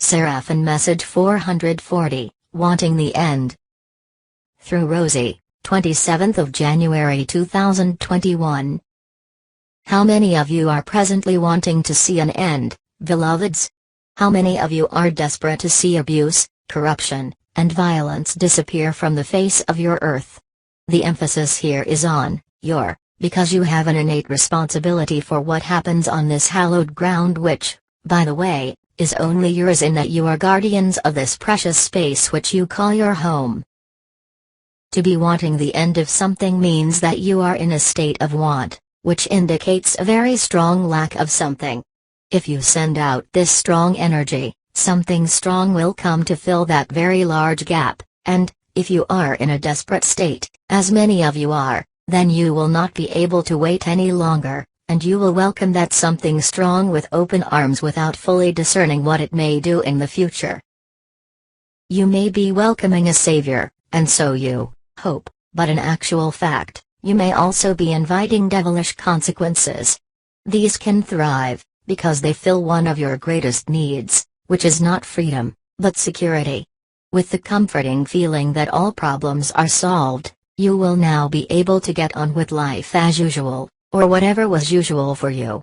Seraphim Message 440, Wanting the End. Through Rosie, 27th of January 2021. How many of you are presently wanting to see an end, beloveds? How many of you are desperate to see abuse, corruption, and violence disappear from the face of your earth? The emphasis here is on your, because you have an innate responsibility for what happens on this hallowed ground which, by the way, is only yours in that you are guardians of this precious space which you call your home. To be wanting the end of something means that you are in a state of want, which indicates a very strong lack of something. If you send out this strong energy, something strong will come to fill that very large gap, and, if you are in a desperate state, as many of you are, then you will not be able to wait any longer, and you will welcome that something strong with open arms without fully discerning what it may do in the future. You may be welcoming a savior, and so you hope, but in actual fact, you may also be inviting devilish consequences. These can thrive, because they fill one of your greatest needs, which is not freedom, but security. With the comforting feeling that all problems are solved, you will now be able to get on with life as usual, or whatever was usual for you.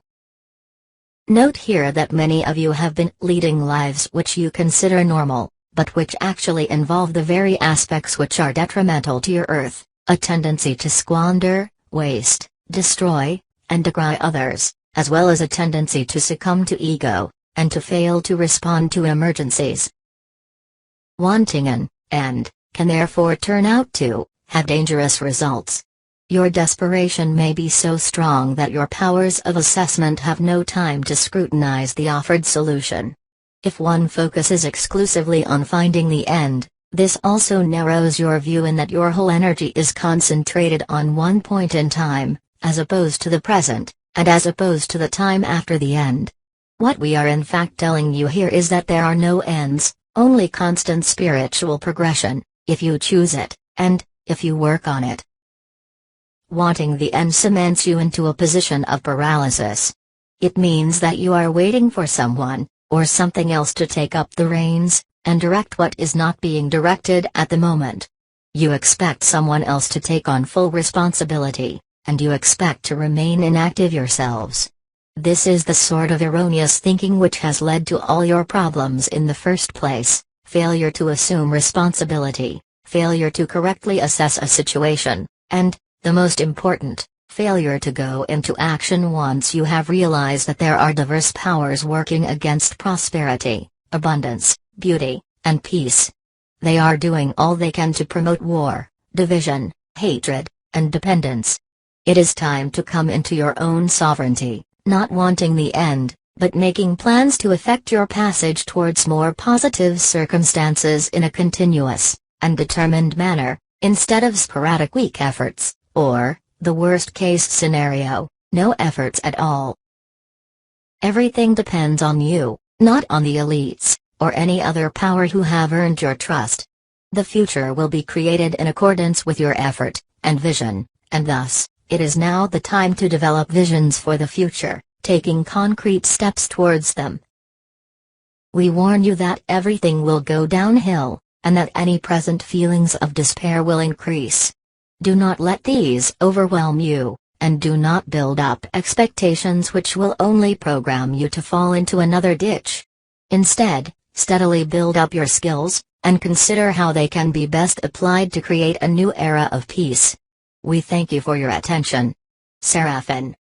Note here that many of you have been leading lives which you consider normal, but which actually involve the very aspects which are detrimental to your earth, a tendency to squander, waste, destroy, and decry others, as well as a tendency to succumb to ego, and to fail to respond to emergencies. Wanting an end can therefore turn out to have dangerous results. Your desperation may be so strong that your powers of assessment have no time to scrutinize the offered solution. If one focuses exclusively on finding the end, this also narrows your view in that your whole energy is concentrated on one point in time, as opposed to the present, and as opposed to the time after the end. What we are in fact telling you here is that there are no ends, only constant spiritual progression, if you choose it, and, if you work on it. Wanting the end cements you into a position of paralysis. It means that you are waiting for someone, or something else to take up the reins, and direct what is not being directed at the moment. You expect someone else to take on full responsibility, and you expect to remain inactive yourselves. This is the sort of erroneous thinking which has led to all your problems in the first place: failure to assume responsibility, failure to correctly assess a situation, and, the most important, failure to go into action once you have realized that there are diverse powers working against prosperity, abundance, beauty, and peace. They are doing all they can to promote war, division, hatred, and dependence. It is time to come into your own sovereignty, not wanting the end, but making plans to effect your passage towards more positive circumstances in a continuous and determined manner, instead of sporadic weak efforts, or, the worst-case scenario, no efforts at all. Everything depends on you, not on the elites, or any other power who have earned your trust. The future will be created in accordance with your effort and vision, and thus, it is now the time to develop visions for the future, taking concrete steps towards them. We warn you that everything will go downhill, and that any present feelings of despair will increase. Do not let these overwhelm you, and do not build up expectations which will only program you to fall into another ditch. Instead, steadily build up your skills, and consider how they can be best applied to create a new era of peace. We thank you for your attention. Seraphim.